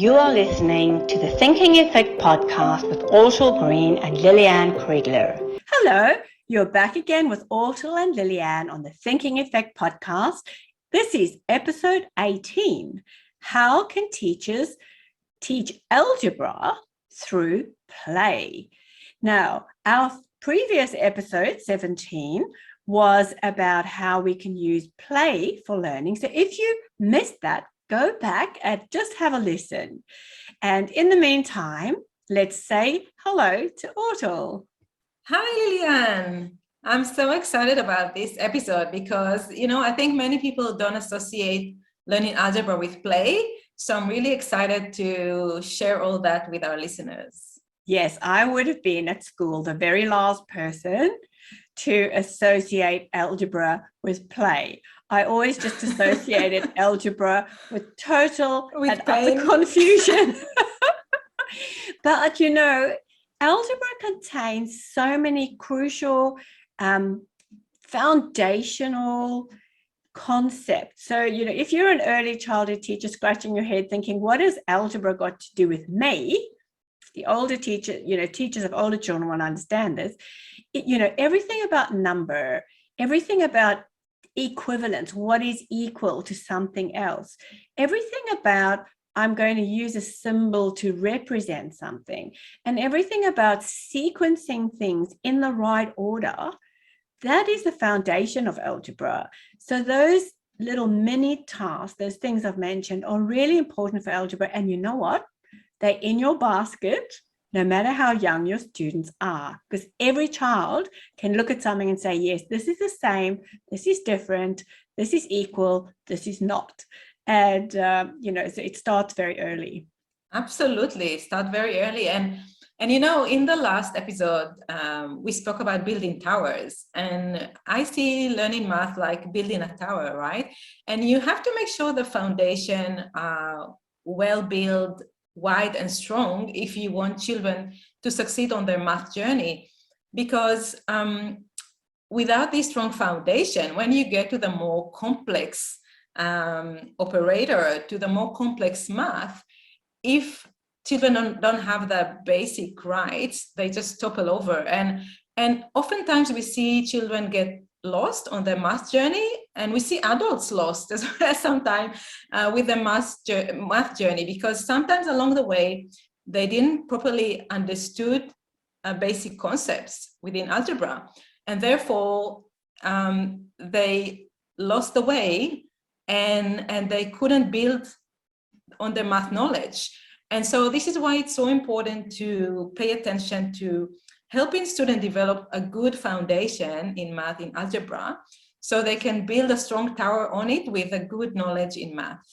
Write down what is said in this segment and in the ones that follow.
You are listening to the Thinking Effect podcast with Ortal Green and Lillian Kriegler. Hello, you're back again with Ortal and Lillian on the Thinking Effect podcast. This is episode 18. How can teachers teach algebra through play? Now, our previous episode, 17, was about how we can use play for learning. So if you missed that, go back and just have a listen. And in the meantime, let's say hello to Ortal. Hi, Lillian. I'm so excited about this episode because, I think many people don't associate learning algebra with play. So I'm really excited to share all that with our listeners. Yes, I would have been at school the very last person to associate algebra with play. I always just associated algebra with total and utter confusion. But, algebra contains so many crucial foundational concepts. So, if you're an early childhood teacher scratching your head thinking, what has algebra got to do with me? The older teacher, teachers of older children want to understand this. Everything about number, everything about equivalence, what is equal to something else, everything about I'm going to use a symbol to represent something, and everything about sequencing things in the right order, that is the foundation of algebra. So those little mini tasks, those things I've mentioned, are really important for algebra. And you know what? They're in your basket, no matter how young your students are, because every child can look at something and say, yes, this is the same, this is different, this is equal, this is not. And, so it starts very early. Absolutely. Start very early. And in the last episode, we spoke about building towers. And I see learning math like building a tower, right? And you have to make sure the foundation well built, wide and strong if you want children to succeed on their math journey. Because without this strong foundation, when you get to the more complex operator, to the more complex math, if children don't have the basic rights, they just topple over. And oftentimes we see children get lost on their math journey, and we see adults lost as well sometimes with the math journey, because sometimes along the way they didn't properly understood basic concepts within algebra, and therefore they lost the way and they couldn't build on their math knowledge. And so this is why it's so important to pay attention to helping students develop a good foundation in math, in algebra, so they can build a strong tower on it with a good knowledge in math.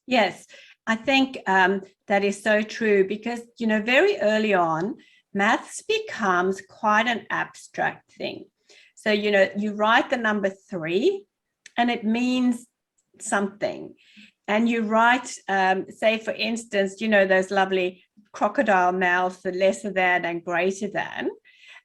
Yes, I think that is so true because, very early on, maths becomes quite an abstract thing. So, you write the number 3 and it means something. And you write, say, for instance, those lovely crocodile mouths, the lesser than and greater than.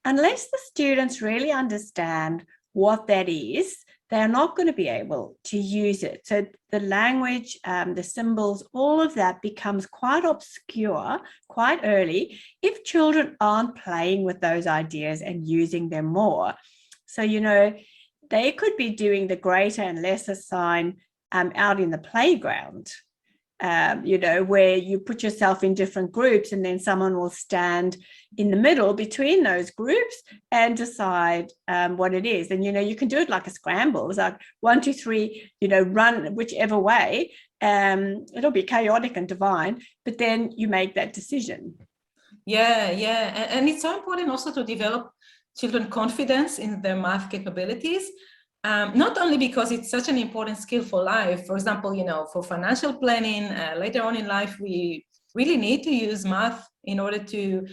Unless the students really understand what that is, they're not going to be able to use it. So the language, the symbols, all of that becomes quite obscure quite early if children aren't playing with those ideas and using them more. So, they could be doing the greater and lesser sign out in the playground, where you put yourself in different groups and then someone will stand in the middle between those groups and decide what it is. And, you can do it like a scramble. It's like 1, 2, 3, run whichever way. It'll be chaotic and divine, but then you make that decision. Yeah. And it's so important also to develop children confidence in their math capabilities. Not only because it's such an important skill for life, for example, for financial planning, later on in life, we really need to use math in order to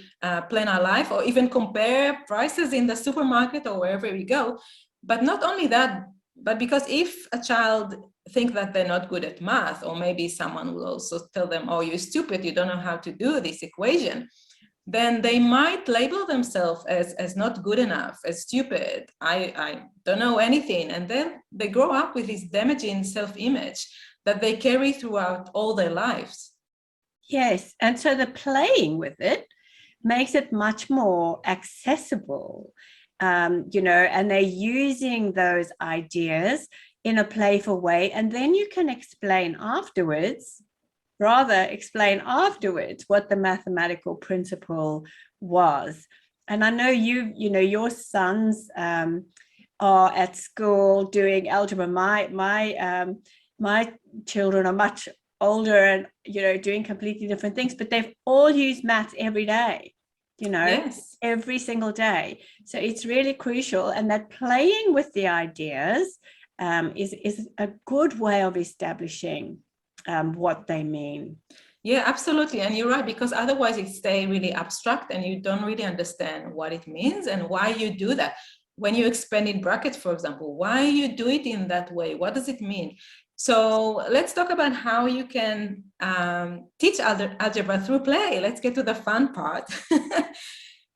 plan our life or even compare prices in the supermarket or wherever we go. But not only that, but because if a child think that they're not good at math, or maybe someone will also tell them, oh, you're stupid, you don't know how to do this equation, then they might label themselves as not good enough, as stupid, I don't know anything. And then they grow up with this damaging self-image that they carry throughout all their lives. Yes. And so the playing with it makes it much more accessible, and they're using those ideas in a playful way. And then you can explain afterwards what the mathematical principle was. And I know your sons are at school doing algebra. My children are much older and doing completely different things, but they've all used maths every day, Yes. every single day. So it's really crucial, and that playing with the ideas is a good way of establishing what they mean. Yeah, absolutely. And you're right, because otherwise it stays really abstract and you don't really understand what it means and why you do that. When you expand in brackets, for example, why you do it in that way? What does it mean? So let's talk about how you can teach algebra through play. Let's get to the fun part.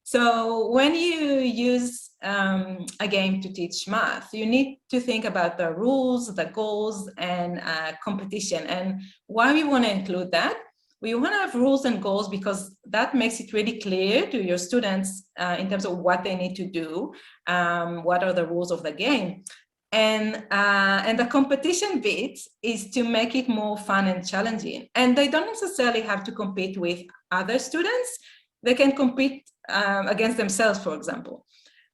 So when you use a game to teach math, you need to think about the rules, the goals, and competition. And why we want to include that? We want to have rules and goals because that makes it really clear to your students in terms of what they need to do, what are the rules of the game. And the competition bit is to make it more fun and challenging. And they don't necessarily have to compete with other students. They can compete against themselves, for example.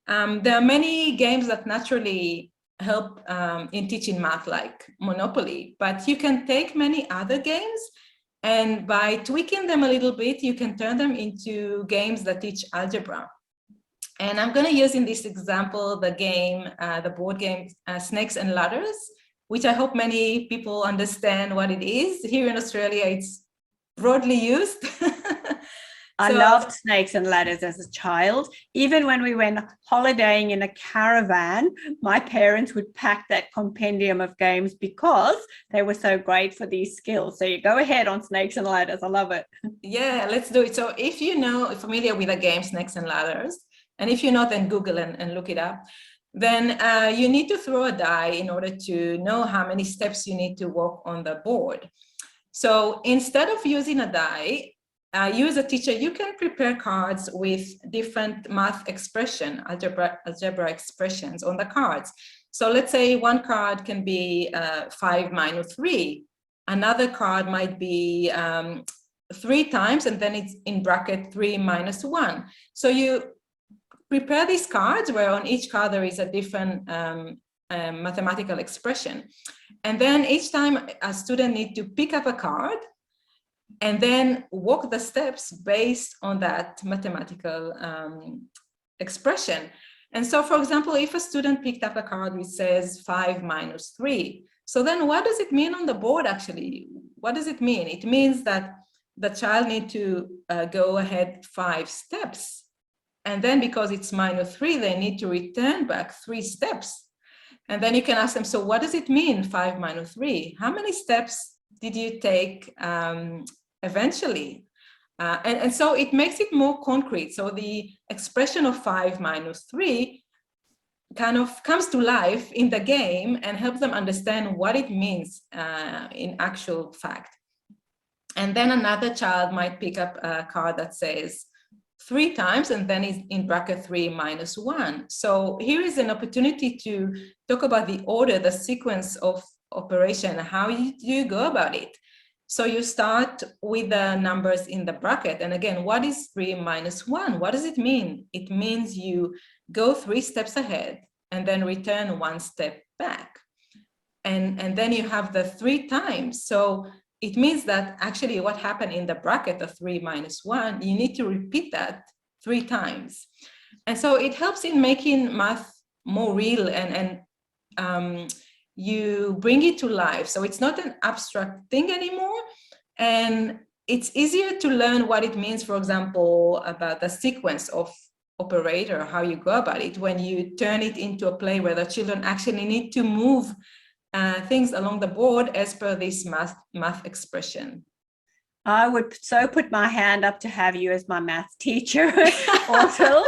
There are many games that naturally help in teaching math, like Monopoly, but you can take many other games, and by tweaking them a little bit, you can turn them into games that teach algebra. And I'm going to use in this example the board game Snakes and Ladders, which I hope many people understand what it is. Here in Australia, it's broadly used. I loved Snakes and Ladders as a child. Even when we went holidaying in a caravan, my parents would pack that compendium of games because they were so great for these skills. So you go ahead on Snakes and Ladders. I love it. Yeah, let's do it. So if you're familiar with the game Snakes and Ladders, and if you're not, then Google and look it up, then you need to throw a die in order to know how many steps you need to walk on the board. So instead of using a die, you as a teacher, you can prepare cards with different math algebra expressions on the cards. So let's say one card can be 5 minus 3. Another card might be 3 times, and then it's in bracket 3 minus 1. So you prepare these cards where on each card there is a different mathematical expression. And then each time a student needs to pick up a card and then walk the steps based on that mathematical expression. And so, for example, if a student picked up a card which says 5 minus 3, so then what does it mean on the board actually? What does it mean? It means that the child needs to go ahead 5 steps. And then because it's minus 3, they need to return back 3 steps. And then you can ask them, so what does it mean, 5 minus 3? How many steps did you take eventually? And so it makes it more concrete. So the expression of 5 minus 3 kind of comes to life in the game and helps them understand what it means in actual fact. And then another child might pick up a card that says 3 times, and then is in bracket 3 minus 1. So here is an opportunity to talk about the order, the sequence of operation, how do you go about it? So you start with the numbers in the bracket. And again, what is 3 minus 1? What does it mean? It means you go 3 steps ahead and then return 1 step back. And then you have the 3 times. So it means that actually what happened in the bracket of 3 minus 1, you need to repeat that 3 times. And so it helps in making math more real and you bring it to life. So it's not an abstract thing anymore. And it's easier to learn what it means, for example, about the sequence of operator, how you go about it, when you turn it into a play where the children actually need to move things along the board as per this math expression. I would so put my hand up to have you as my math teacher also.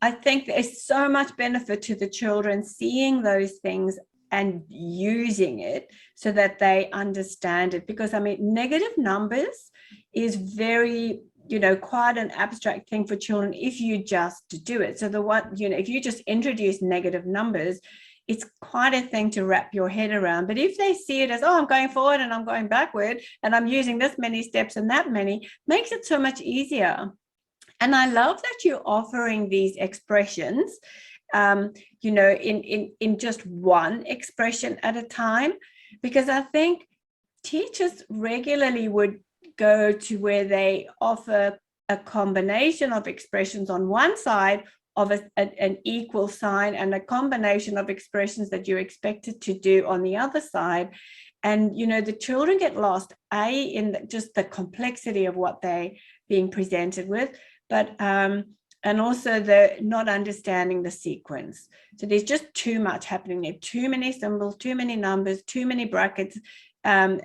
I think there's so much benefit to the children seeing those things and using it so that they understand it. Because I mean, negative numbers is very, quite an abstract thing for children if you just do it. So if you just introduce negative numbers, it's quite a thing to wrap your head around. But if they see it as, oh, I'm going forward and I'm going backward and I'm using this many steps and that many, makes it so much easier. And I love that you're offering these expressions, in just one expression at a time, because I think teachers regularly would go to where they offer a combination of expressions on one side of an equal sign and a combination of expressions that you're expected to do on the other side. And, the children get lost, in just the complexity of what they're being presented with, but and also the not understanding the sequence. So there's just too much happening there, too many symbols, too many numbers, too many brackets, and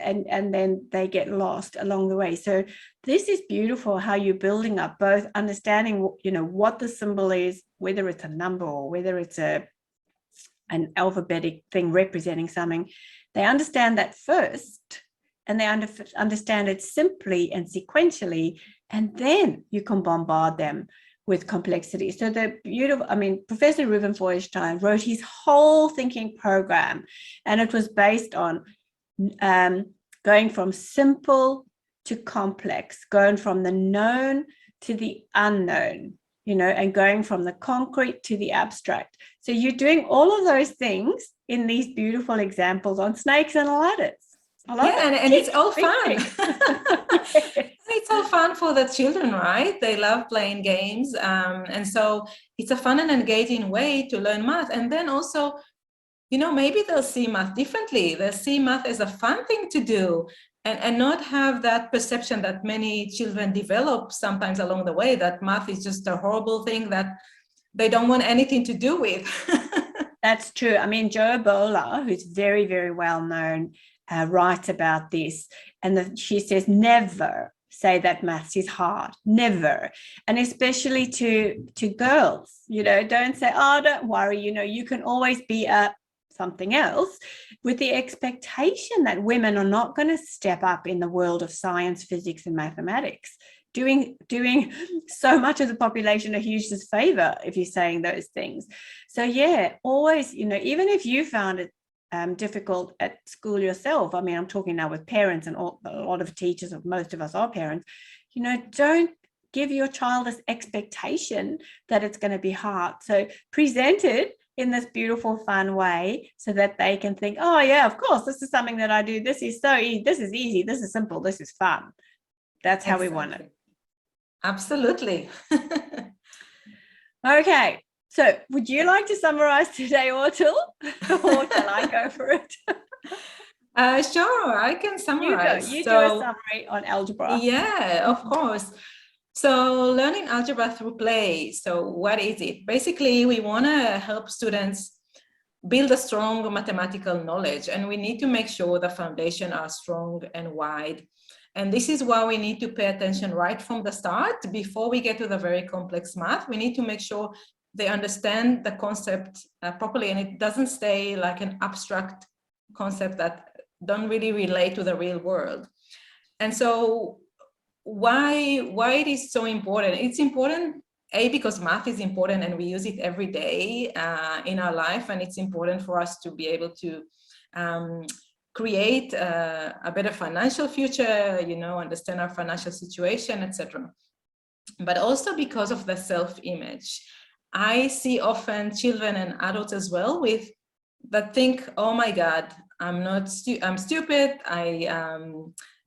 then they get lost along the way. So this is beautiful how you're building up both understanding, what the symbol is, whether it's a number or whether it's an alphabetic thing representing something. They understand that first, and they understand it simply and sequentially, and then you can bombard them with complexity. So the beautiful, Professor Reuven Feuerstein wrote his whole thinking program, and it was based on going from simple to complex, going from the known to the unknown, and going from the concrete to the abstract. So you're doing all of those things in these beautiful examples on snakes and ladders. And it's all fun. It's all fun for the children, right? They love playing games. And so it's a fun and engaging way to learn math. And then also, maybe they'll see math differently. They'll see math as a fun thing to do, and not have that perception that many children develop sometimes along the way, that math is just a horrible thing that they don't want anything to do with. That's true. Joe Bowler, who's very, very well known, writes about this, and she says, never say that maths is hard, never. And especially to girls, don't say, oh, don't worry, you can always be something else, with the expectation that women are not going to step up in the world of science, physics, and mathematics, doing so much of the population a huge disfavor if you're saying those things. So yeah, always, even if you found it difficult at school yourself, I'm talking now with parents, and a lot of teachers, or most of us are parents, don't give your child this expectation that it's going to be hard. So present it in this beautiful, fun way so that they can think, oh yeah, of course, this is something that I do. This is so easy. This is easy. This is simple. This is fun. That's how we want it. Absolutely. Okay. So would you like to summarize today, Ortul? Or shall I go for it? Sure, I can summarize. You do a summary on algebra. Yeah, of course. So learning algebra through play. So what is it? Basically, we want to help students build a strong mathematical knowledge, and we need to make sure the foundation are strong and wide. And this is why we need to pay attention right from the start. Before we get to the very complex math, we need to make sure they understand the concept properly, and it doesn't stay like an abstract concept that don't really relate to the real world. And so why it is so important? It's important, because math is important and we use it every day in our life, and it's important for us to be able to create a better financial future, understand our financial situation, etc. But also because of the self-image. I see often children and adults as well that think, oh my God, I'm stupid, I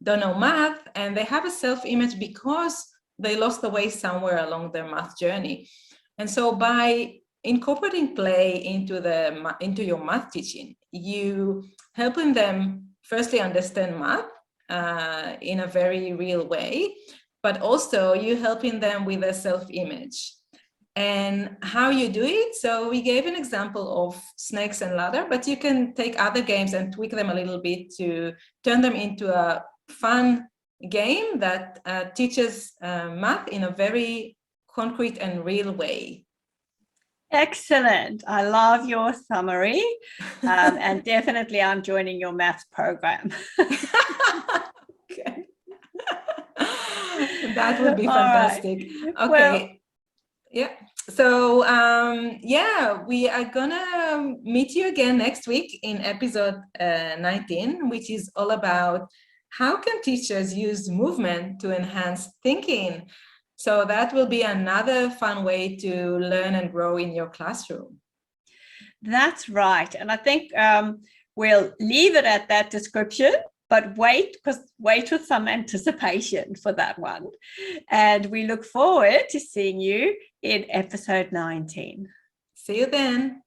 don't know math, and they have a self-image because they lost the way somewhere along their math journey. And so by incorporating play into your math teaching, you helping them firstly understand math in a very real way, but also you helping them with a self-image. And how you do it? So we gave an example of snakes and ladder, but you can take other games and tweak them a little bit to turn them into a fun game that teaches math in a very concrete and real way. Excellent. I love your summary. And definitely I'm joining your maths program. Okay. That would be All right. fantastic. Well, Okay. Yeah. So yeah, we are gonna meet you again next week in episode 19, which is all about how can teachers use movement to enhance thinking. So that will be another fun way to learn and grow in your classroom. that's right. And I think we'll leave it at that description, but wait with some anticipation for that one. And we look forward to seeing you in episode 19. See you then.